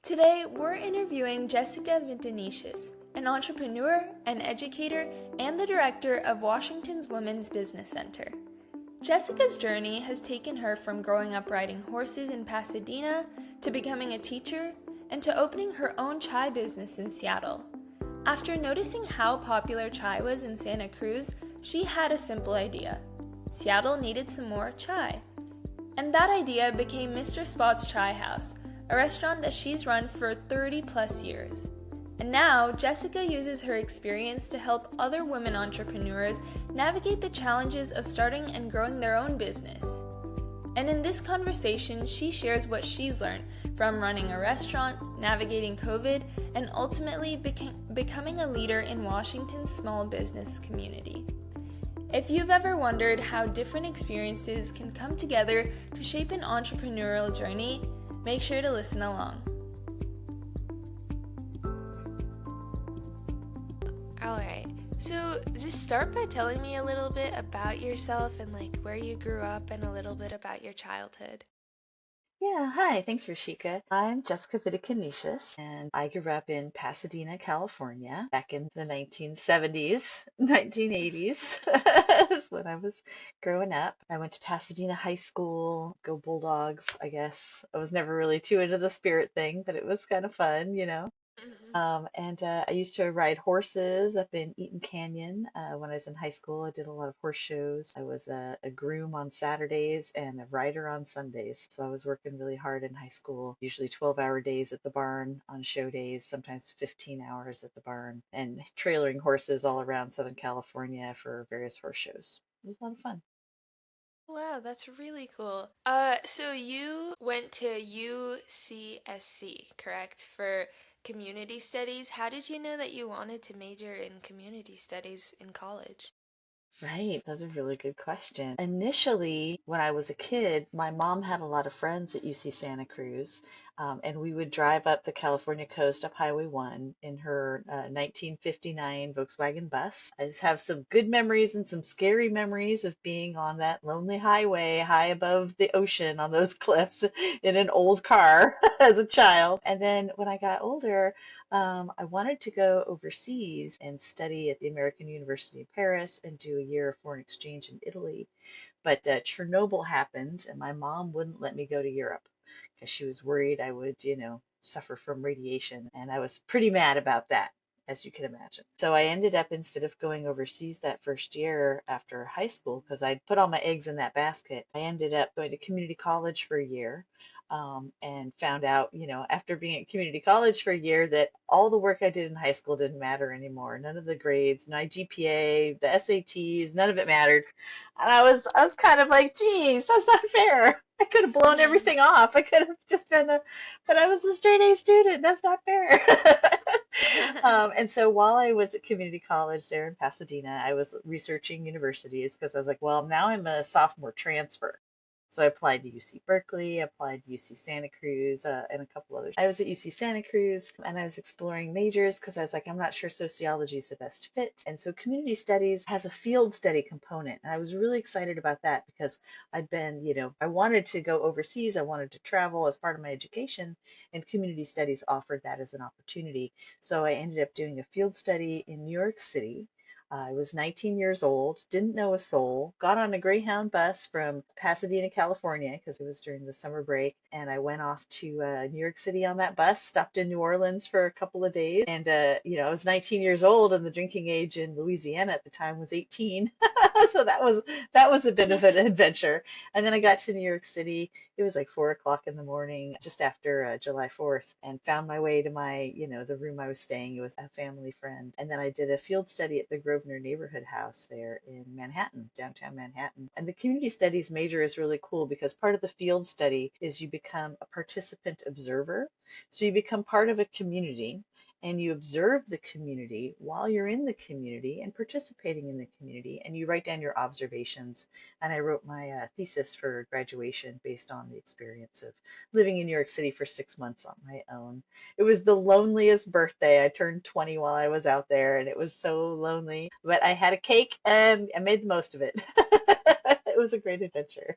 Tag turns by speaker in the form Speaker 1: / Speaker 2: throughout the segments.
Speaker 1: Today, we're interviewing Jessica Viticines, an entrepreneur, an educator, and the director of Washington's Women's Business Center. Jessica's journey has taken her from growing up riding horses in Pasadena to becoming a teacher and to opening her own chai business in Seattle. After noticing how popular chai was in Santa Cruz, she had a simple idea. Seattle needed some more chai. And that idea became Mr. Spot's Chai House, a restaurant that she's run for 30 plus years. And now, Jessica uses her experience to help other women entrepreneurs navigate the challenges of starting and growing their own business. And in this conversation, she shares what she's learned from running a restaurant, navigating COVID, and ultimately becoming a leader in Washington's small business community. If you've ever wondered how different experiences can come together to shape an entrepreneurial journey, make sure to listen along. Alright, so just start by telling me a little bit about yourself and where you grew up and a little bit about your childhood.
Speaker 2: Yeah, hi. Thanks, Rashika. I'm Jessica Vitican-neisius, and I grew up in Pasadena, California, back in the 1970s, 1980s is when I was growing up. I went to Pasadena High School, go Bulldogs, I guess. I was never really too into the spirit thing, but it was kind of fun.
Speaker 1: Mhm.
Speaker 2: And I used to ride horses up in Eaton Canyon. When I was in high school, I did a lot of horse shows. I was a groom on Saturdays and a rider on Sundays. So I was working really hard in high school, usually 12-hour days at the barn on show days, sometimes 15 hours at the barn, and trailering horses all around Southern California for various horse shows. It was a lot of fun.
Speaker 1: Wow, that's really cool. So you went to UCSC, correct, for community studies. How did you know that you wanted to major in community studies in college?
Speaker 2: Right, that's a really good question. Initially, when I was a kid, my mom had a lot of friends at UC Santa Cruz, and we would drive up the California coast up Highway 1 in her 1959 Volkswagen bus. I just have some good memories and some scary memories of being on that lonely highway high above the ocean on those cliffs in an old car as a child. And then when I got older, I wanted to go overseas and study at the American University in Paris and do a year of foreign exchange in Italy. But Chernobyl happened, and my mom wouldn't let me go to Europe because she was worried I would suffer from radiation. And I was pretty mad about that, as you can imagine. So I ended up, instead of going overseas that first year after high school, because I'd put all my eggs in that basket, I ended up going to community college for a year. And found out, after being at community college for a year, that all the work I did in high school didn't matter anymore. None of the grades, my GPA, the SATs, none of it mattered. And I was kind of like, geez, that's not fair. I could have blown everything off. I could have just but I was a straight A student. That's not fair. And so while I was at community college there in Pasadena, I was researching universities because I was like, well, now I'm a sophomore transfer. So I applied to UC Berkeley, applied to UC Santa Cruz, and a couple others. I was at UC Santa Cruz and I was exploring majors because I was like, I'm not sure sociology is the best fit. And so community studies has a field study component. And I was really excited about that because I wanted to go overseas. I wanted to travel as part of my education, and community studies offered that as an opportunity. So I ended up doing a field study in New York City. I was 19 years old, didn't know a soul, got on a Greyhound bus from Pasadena, California, because it was during the summer break, and I went off to New York City on that bus, stopped in New Orleans for a couple of days, and I was 19 years old, and the drinking age in Louisiana at the time was 18, so that was a bit of an adventure. And then I got to New York City. It was like 4 o'clock in the morning, just after July 4th, and found my way to the room I was staying. It was a family friend. And then I did a field study at the Grosvenor Neighborhood House there in Manhattan, downtown Manhattan. And the community studies major is really cool because part of the field study is you become a participant observer. So you become part of a community and you observe the community while you're in the community and participating in the community, and you write down your observations. And I wrote my thesis for graduation based on the experience of living in New York City for 6 months on my own. It was the loneliest birthday. I turned 20 while I was out there, and it was so lonely. But I had a cake and I made the most of it. It was a great adventure.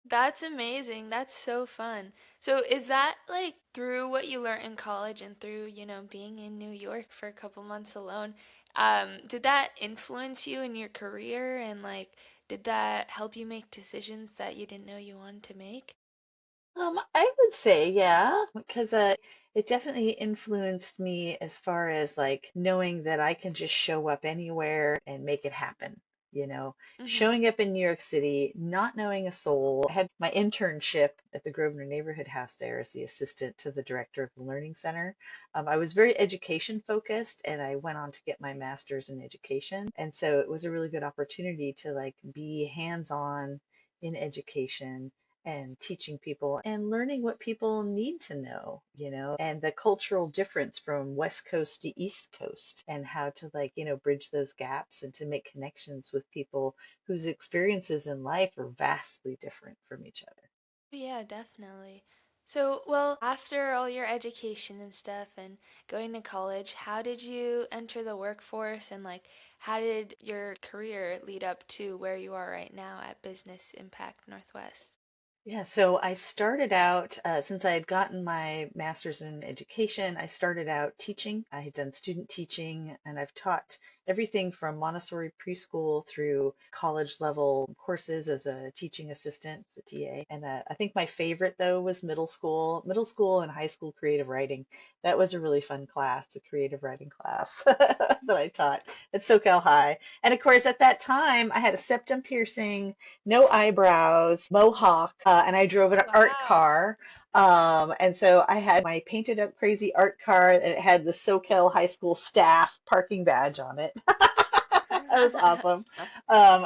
Speaker 1: That's amazing. That's so fun. So is that like through what you learned in college and through, being in New York for a couple months alone? Did that influence you in your career and like did that help you make decisions that you didn't know you wanted to make?
Speaker 2: I would say, yeah, because it definitely influenced me as far as like knowing that I can just show up anywhere and make it happen.
Speaker 1: Mm-hmm.
Speaker 2: Showing up in New York City, not knowing a soul. I had my internship at the Grosvenor Neighborhood House there as the assistant to the director of the Learning Center. I was very education focused, and I went on to get my master's in education. And so it was a really good opportunity to like be hands-on in education and teaching people and learning what people need to know, and the cultural difference from West Coast to East Coast and how to like, bridge those gaps and to make connections with people whose experiences in life are vastly different from each other.
Speaker 1: Yeah, definitely. So, well, after all your education and stuff and going to college, how did you enter the workforce and like how did your career lead up to where you are right now at Business Impact Northwest?
Speaker 2: Yeah, so I started out, since I had gotten my master's in education, I started out teaching. I had done student teaching, and I've taught everything from Montessori preschool through college level courses as a teaching assistant, the TA. And I think my favorite, though, was middle school and high school creative writing. That was a really fun class, the creative writing class that I taught at SoCal High. And of course, at that time, I had a septum piercing, no eyebrows, mohawk, and I drove an art
Speaker 1: Wow.
Speaker 2: car. And so I had my painted up crazy art car, and it had the SoCal High School staff parking badge on it. That was awesome.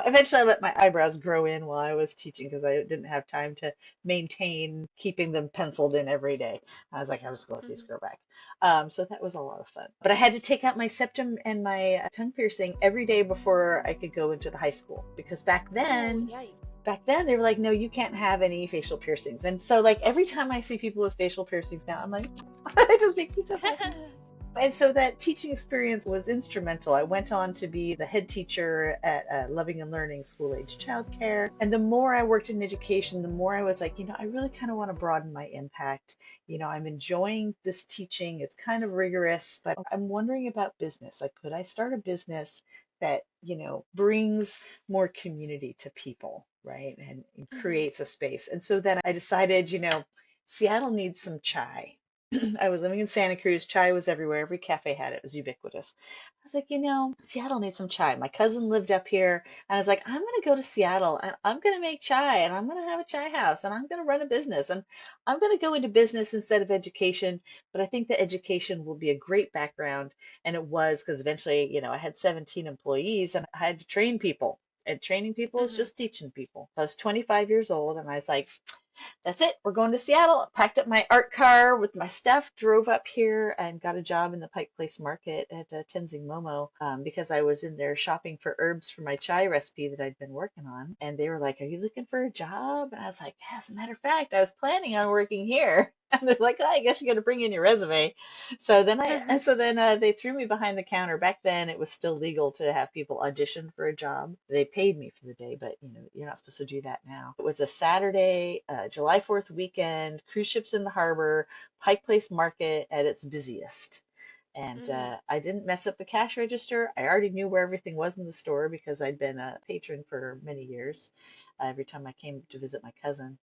Speaker 2: Eventually, I let my eyebrows grow in while I was teaching because I didn't have time to maintain keeping them penciled in every day. I was like, I'm just gonna let these
Speaker 1: Mhm.
Speaker 2: grow back. So that was a lot of fun. But I had to take out my septum and my tongue piercing every day before I could go into the high school because
Speaker 1: Oh, yikes.
Speaker 2: back then they were like, no, you can't have any facial piercings. And so like every time I see people with facial piercings now, I'm like, it just makes me so happy. And so that teaching experience was instrumental. I went on to be the head teacher at Loving and Learning school age childcare. And the more I worked in education, the more I was like, I really kind of want to broaden my impact. I'm enjoying this teaching. It's kind of rigorous, but I'm wondering about business. Like, could I start a business that, brings more community to people, right? And
Speaker 1: Mhm.
Speaker 2: creates a space. And so then I decided, Seattle needs some chai. I was living in Santa Cruz. Chai was everywhere. Every cafe had it. It was ubiquitous. I was like, Seattle needs some chai. My cousin lived up here. And I was like, I'm going to go to Seattle and I'm going to make chai and I'm going to have a chai house and I'm going to run a business and I'm going to go into business instead of education. But I think that education will be a great background. And it was because eventually, I had 17 employees and I had to train people. And training people is
Speaker 1: Mhm.
Speaker 2: just teaching people. I was 25 years old and I was like, that's it. We're going to Seattle. Packed up my art car with my stuff, drove up here, and got a job in the Pike Place Market at Tenzing Momo because I was in there shopping for herbs for my chai recipe that I'd been working on. And they were like, "Are you looking for a job?" And I was like, "Yeah, as a matter of fact, I was planning on working here." And they're like, "Oh, I guess you got to bring in your resume." So then they threw me behind the counter. Back then, it was still legal to have people audition for a job. They paid me for the day, but you're not supposed to do that now. It was a Saturday, July 4th weekend, cruise ships in the harbor, Pike Place Market at its busiest. And
Speaker 1: Mhm.
Speaker 2: I didn't mess up the cash register. I already knew where everything was in the store because I'd been a patron for many years. Every time I came to visit my cousin.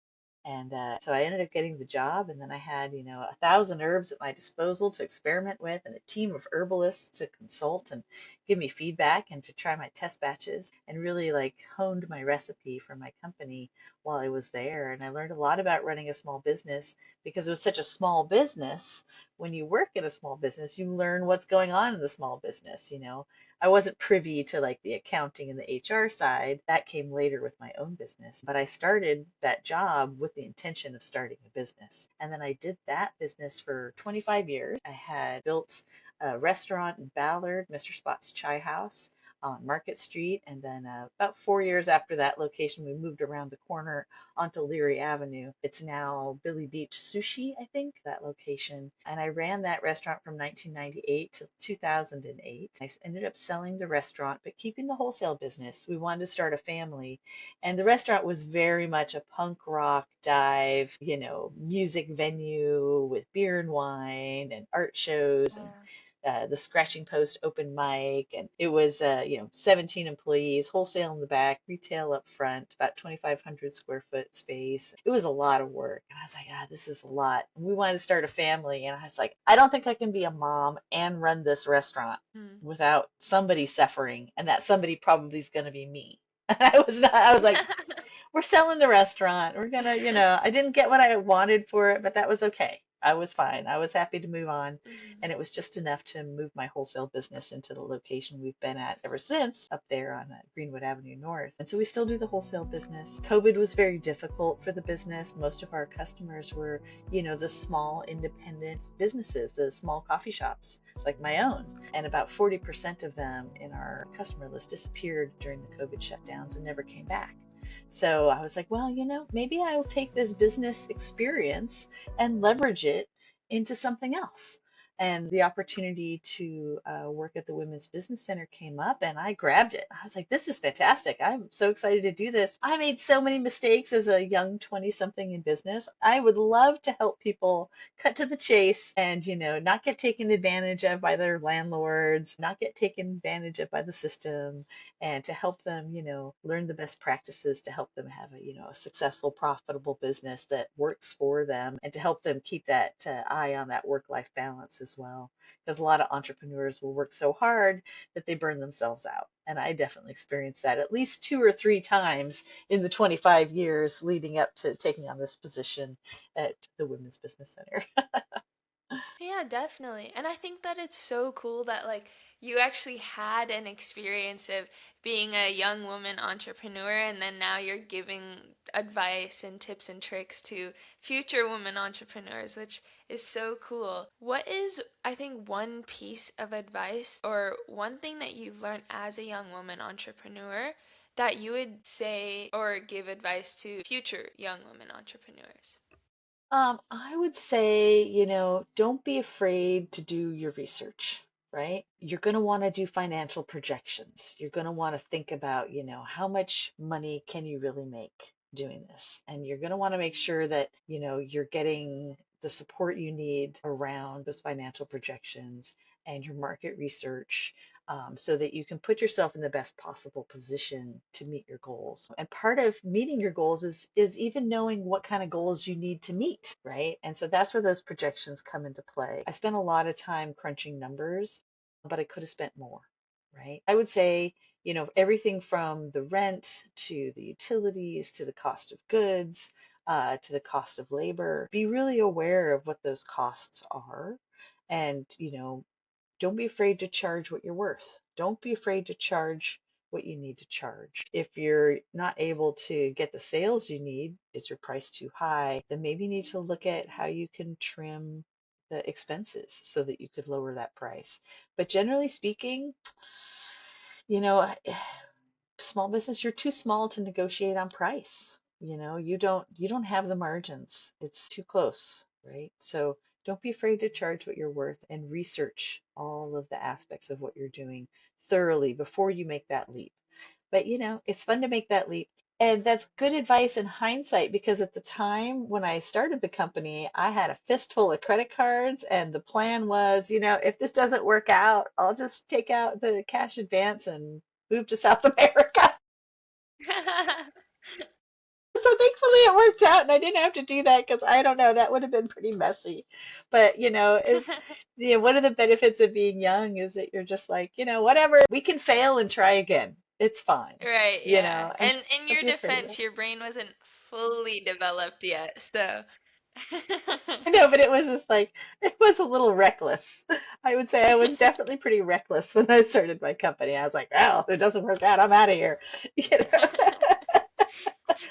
Speaker 2: And so I ended up getting the job, and then I had, 1,000 herbs at my disposal to experiment with, and a team of herbalists to consult and give me feedback and to try my test batches, and really like honed my recipe for my company while I was there. And I learned a lot about running a small business because it was such a small business. When you work in a small business, you learn what's going on in the small business. I wasn't privy to like the accounting and the HR side. That came later with my own business. But I started that job with the intention of starting a business. And then I did that business for 25 years. I had built a restaurant in Ballard, Mr. Spot's Chai House. on Market Street. And then about 4 years after that location, we moved around the corner onto Leary Avenue. It's now Billy Beach Sushi, I think, that location. And I ran that restaurant from 1998 to 2008. I ended up selling the restaurant, but keeping the wholesale business. We wanted to start a family. And the restaurant was very much a punk rock dive, music venue with beer and wine and art shows and
Speaker 1: Yeah.
Speaker 2: the Scratching Post open mic, and it was 17 employees, wholesale in the back, retail up front, about 2,500 square foot space. It was a lot of work, and I was like, this is a lot. And we wanted to start a family, and I was like, I don't think I can be a mom and run this restaurant
Speaker 1: Mm.
Speaker 2: without somebody suffering, and that somebody probably is going to be me. And I was not. I was like, we're selling the restaurant. We're gonna, I didn't get what I wanted for it, but that was okay. I was fine. I was happy to move on.
Speaker 1: Mhm.
Speaker 2: And it was just enough to move my wholesale business into the location we've been at ever since, up there on Greenwood Avenue North. And so we still do the wholesale business. COVID was very difficult for the business. Most of our customers were, the small independent businesses, the small coffee shops, like my own. And about 40% of them in our customer list disappeared during the COVID shutdowns and never came back. So I was like, well, maybe I'll take this business experience and leverage it into something else. And the opportunity to work at the Women's Business Center came up, and I grabbed it. I was like, this is fantastic. I'm so excited to do this. I made so many mistakes as a young 20-something in business. I would love to help people cut to the chase and, not get taken advantage of by their landlords, not get taken advantage of by the system, and to help them, learn the best practices to help them have a successful, profitable business that works for them, and to help them keep that eye on that work-life balance as well. Because a lot of entrepreneurs will work so hard that they burn themselves out. And I definitely experienced that at least 2 or 3 times in the 25 years leading up to taking on this position at the Women's Business Center.
Speaker 1: Yeah, definitely. And I think that it's so cool that you actually had an experience of being a young woman entrepreneur and then now you're giving advice and tips and tricks to future women entrepreneurs, which is so cool. What is, I think, one piece of advice or one thing that you've learned as a young woman entrepreneur that you would say or give advice to future young women entrepreneurs?
Speaker 2: I would say, don't be afraid to do your research, right? You're going to want to do financial projections. You're going to want to think about, how much money can you really make doing this? And you're going to want to make sure that, you're getting the support you need around those financial projections and your market research, so that you can put yourself in the best possible position to meet your goals. And part of meeting your goals is even knowing what kind of goals you need to meet, right? And so that's where those projections come into play. I spent a lot of time crunching numbers, but I could have spent more, right? I would say, everything from the rent to the utilities to the cost of goods, to the cost of labor. Be really aware of what those costs are, and don't be afraid to charge what you're worth. Don't be afraid to charge what you need to charge. If you're not able to get the sales you need, is your price too high? Then maybe you need to look at how you can trim the expenses so that you could lower that price. But generally speaking, you know, small business, you're too small to negotiate on price. You don't have the margins. It's too close, right? So don't be afraid to charge what you're worth, and research all of the aspects of what you're doing thoroughly before you make that leap. But it's fun to make that leap. And that's good advice in hindsight, because at the time when I started the company, I had a fistful of credit cards, and the plan was, if this doesn't work out, I'll just take out the cash advance and move to South America. So thankfully it worked out, and I didn't have to do that, because I don't know, that would have been pretty messy. But is one of the benefits of being young is that you're just like, whatever, we can fail and try again. It's fine.
Speaker 1: Right, yeah.
Speaker 2: And
Speaker 1: And in
Speaker 2: don't
Speaker 1: your
Speaker 2: be afraid of it.
Speaker 1: defense, your brain wasn't fully developed yet, so.
Speaker 2: I know, but it was just like, it was a little reckless. I would say I was definitely pretty reckless when I started my company. I was like, well, if it doesn't work out, I'm out of here. You know?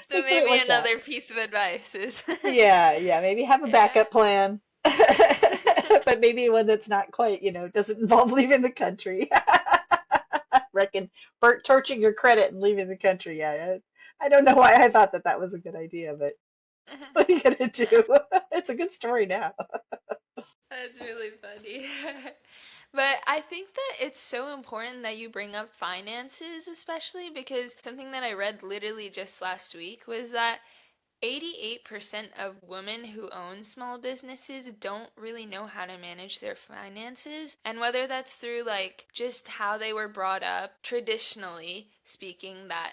Speaker 1: So
Speaker 2: Thankfully it
Speaker 1: maybe
Speaker 2: worked out.
Speaker 1: another piece of advice is,
Speaker 2: Yeah, yeah, maybe have a
Speaker 1: yeah.
Speaker 2: backup plan. But maybe one that's not quite, doesn't involve leaving the country. reckon torching your credit and leaving the country. Yeah, I don't know why I thought that that was a good idea, but what are you gonna do? It's a good story now.
Speaker 1: That's really funny. But I think that it's so important that you bring up finances, especially because something that I read literally just last week was that 88% of women who own small businesses don't really know how to manage their finances. And whether that's through like just how they were brought up, traditionally speaking, that,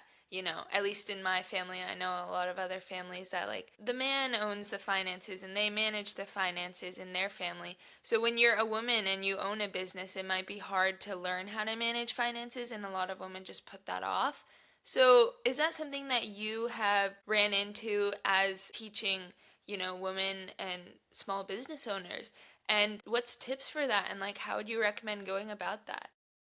Speaker 1: at least in my family, I know a lot of other families that like the man owns the finances and they manage the finances in their family. So when you're a woman and you own a business, it might be hard to learn how to manage finances, and a lot of women just put that off. So, is that something that you have ran into as teaching, women and small business owners? And what's tips for that? And like, how would you recommend going about that?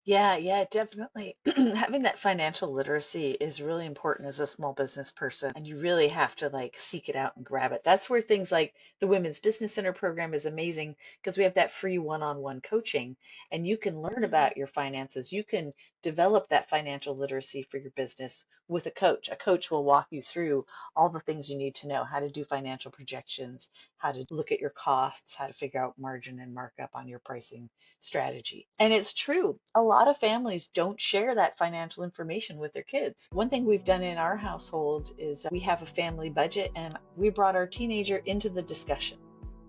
Speaker 2: Yeah, yeah, definitely. Having that financial literacy is really important as a small business person, and you really have to like seek it out and grab it. That's where things like the Women's Business Center program is amazing because we have that free one-on-one coaching, and you can learn
Speaker 1: Mm-hmm.
Speaker 2: about your finances. You can develop that financial literacy for your business with a coach. A coach will walk you through all the things you need to know, how to do financial projections, how to look at your costs, how to figure out margin and markup on your pricing strategy. And it's true, a lot of families don't share that financial information with their kids. One thing we've done in our household is we have a family budget, and we brought our teenager into the discussion,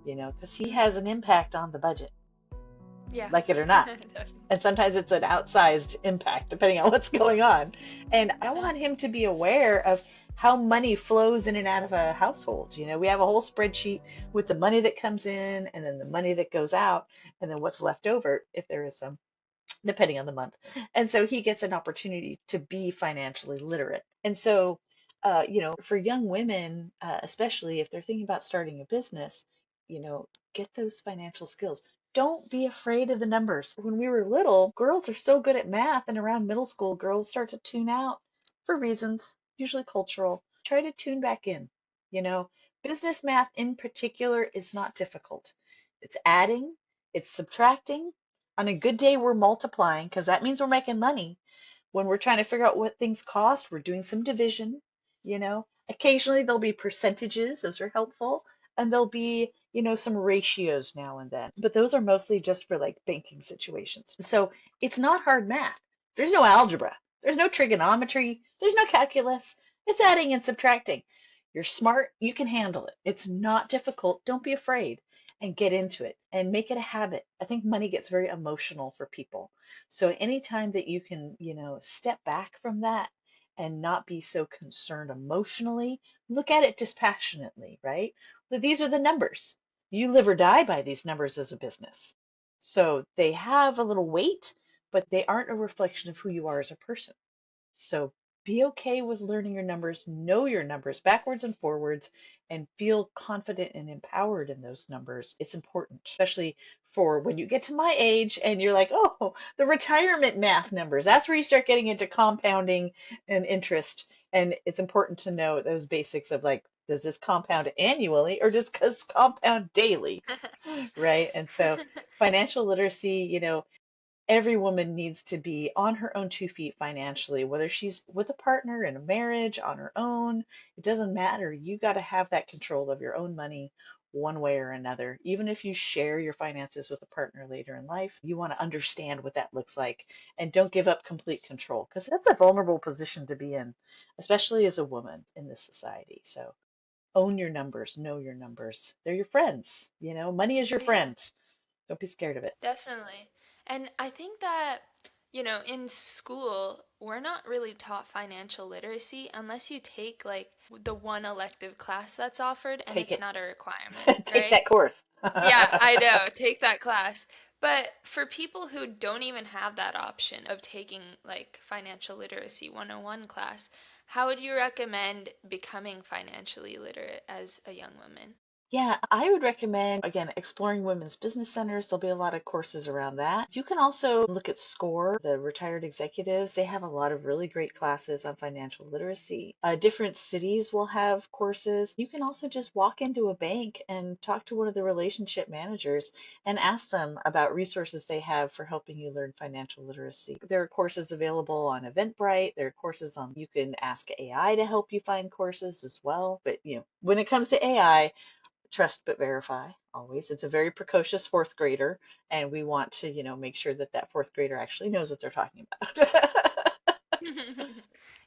Speaker 2: because he has
Speaker 1: Mm-hmm.
Speaker 2: an impact on the budget,
Speaker 1: Yeah.
Speaker 2: like it or not. And sometimes it's an outsized impact depending on what's going on. And I want him to be aware of how money flows in and out of a household. We have a whole spreadsheet with the money that comes in and then the money that goes out and then what's left over, if there is some, depending on the month. And so he gets an opportunity to be financially literate. And so, for young women, especially if they're thinking about starting a business, get those financial skills. Don't be afraid of the numbers. When we were little, girls are so good at math, and around middle school, girls start to tune out for reasons, usually cultural. Try to tune back in. You know, Business math in particular is not difficult. It's adding, it's subtracting. On a good day, we're multiplying because that means we're making money. When we're trying to figure out what things cost, we're doing some division. Occasionally there'll be percentages, those are helpful, and there'll be, some ratios now and then. But those are mostly just for like banking situations. So it's not hard math. There's no algebra, there's no trigonometry, there's no calculus. It's adding and subtracting. You're smart, you can handle it. It's not difficult. Don't be afraid and get into it and make it a habit. I think money gets very emotional for people. So anytime that you can, step back from that and not be so concerned emotionally, look at it dispassionately, right? But these are the numbers. You live or die by these numbers as a business. So they have a little weight, but they aren't a reflection of who you are as a person. So be okay with learning your numbers, know your numbers backwards and forwards, and feel confident and empowered in those numbers. It's important, especially for when you get to my age and you're like, oh, the retirement math numbers. That's where you start getting into compounding and interest. And it's important to know those basics of like, does this compound annually or does this compound daily? Right. And so financial literacy, every woman needs to be on her own 2 feet financially, whether she's with a partner in a marriage, on her own. It doesn't matter. You got to have that control of your own money one way or another. Even if you share your finances with a partner later in life, you want to understand what that looks like and don't give up complete control because that's a vulnerable position to be in, especially as a woman in this society. So own your numbers, know your numbers. They're your friends. Money is your
Speaker 1: Yeah.
Speaker 2: friend. Don't be scared of it.
Speaker 1: Definitely. And I think that, in school, we're not really taught financial literacy unless you take like the one elective class that's offered, and
Speaker 2: Take
Speaker 1: it's
Speaker 2: it.
Speaker 1: not a requirement,
Speaker 2: Take
Speaker 1: right?
Speaker 2: that course.
Speaker 1: Yeah, I know. Take that class. But for people who don't even have that option of taking like financial literacy 101 class, how would you recommend becoming financially literate as a young woman?
Speaker 2: Yeah, I would recommend, again, exploring women's business centers. There'll be a lot of courses around that. You can also look at SCORE, the retired executives. They have a lot of really great classes on financial literacy. Different cities will have courses. You can also just walk into a bank and talk to one of the relationship managers and ask them about resources they have for helping you learn financial literacy. There are courses available on Eventbrite. There are courses on, you can ask AI to help you find courses as well. But, when it comes to AI, trust but verify always. It's a very precocious fourth grader, and we want to, make sure that that fourth grader actually knows what they're talking about.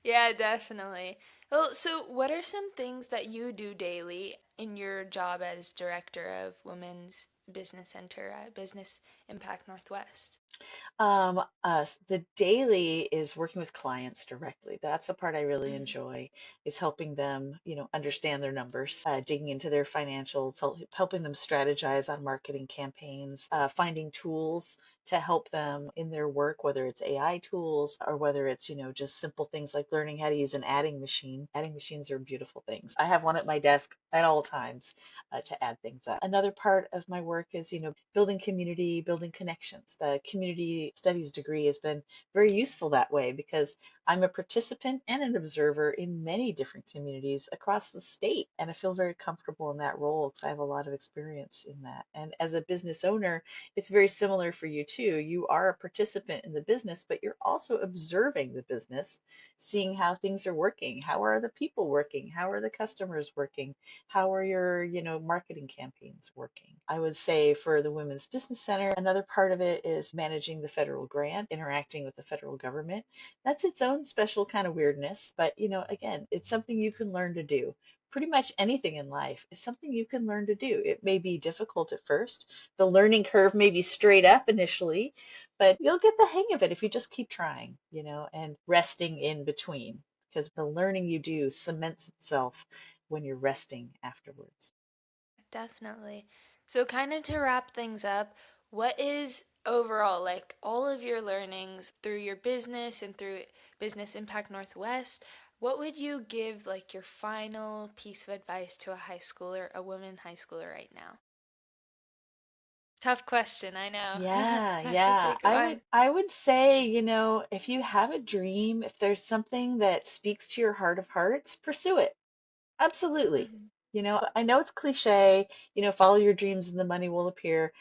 Speaker 1: Yeah, definitely. Well, so what are some things that you do daily in your job as director of Women's Business Center at Business Impact Northwest?
Speaker 2: The daily is working with clients directly. That's the part I really
Speaker 1: Mhm.
Speaker 2: enjoy, is helping them, understand their numbers, digging into their financials, helping them strategize on marketing campaigns, finding tools to help them in their work, whether it's AI tools or whether it's, just simple things like learning how to use an adding machine. Adding machines are beautiful things. I have one at my desk at all times to add things up. Another part of my work is, building community, building connections. The community studies degree has been very useful that way because I'm a participant and an observer in many different communities across the state. And I feel very comfortable in that role because I have a lot of experience in that. And as a business owner, it's very similar for you too. You are a participant in the business, but you're also observing the business, seeing how things are working. How are the people working? How are the customers working? How are your, marketing campaigns working? I would say for the Women's Business Center, another part of it is managing the federal grant, interacting with the federal government. That's its own special kind of weirdness, but again, it's something you can learn to do. Pretty much anything in life is something you can learn to do. It may be difficult at first. The learning curve may be straight up initially, but you'll get the hang of it if you just keep trying, and resting in between, because the learning you do cements itself when you're resting afterwards.
Speaker 1: Definitely. So, kind of to wrap things up, what is overall like all of your learnings through your business and through Business Impact Northwest? What would you give like your final piece of advice to a high schooler, a woman high schooler right now? Tough question, I know.
Speaker 2: Yeah,
Speaker 1: That's a
Speaker 2: yeah.
Speaker 1: big
Speaker 2: I would
Speaker 1: one.
Speaker 2: I would say, if you have a dream, if there's something that speaks to your heart of hearts, pursue it. Absolutely.
Speaker 1: Mhm.
Speaker 2: I know it's cliche, follow your dreams and the money will appear.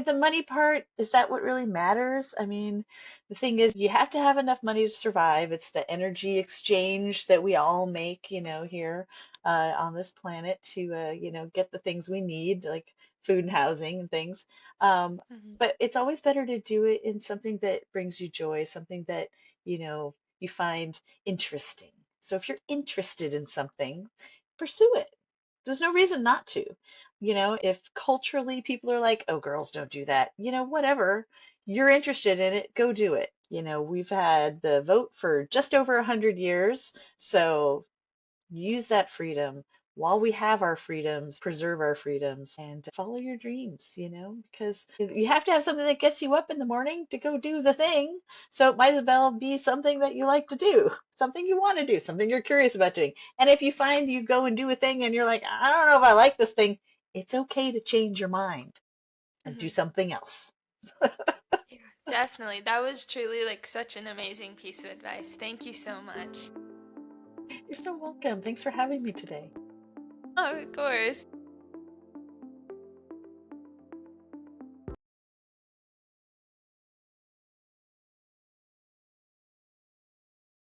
Speaker 2: The money part, is that what really matters? I mean, the thing is, you have to have enough money to survive. It's the energy exchange that we all make, here on this planet to, get the things we need, like food and housing and things. Um,
Speaker 1: Mhm.
Speaker 2: but it's always better to do it in something that brings you joy, something that, you find interesting. So if you're interested in something, pursue it. There's no reason not to. If culturally people are like, oh, girls don't do that, whatever. You're interested in it, go do it. We've had the vote for just over 100 years. So use that freedom while we have our freedoms, preserve our freedoms, and follow your dreams, because you have to have something that gets you up in the morning to go do the thing. So it might as well be something that you like to do, something you want to do, something you're curious about doing. And if you find you go and do a thing and you're like, I don't know if I like this thing, it's okay to change your mind and do
Speaker 1: Mhm.
Speaker 2: something else.
Speaker 1: Yeah, definitely. That was truly like such an amazing piece of advice. Thank you so much.
Speaker 2: You're so welcome. Thanks for having me today.
Speaker 1: Oh, of course.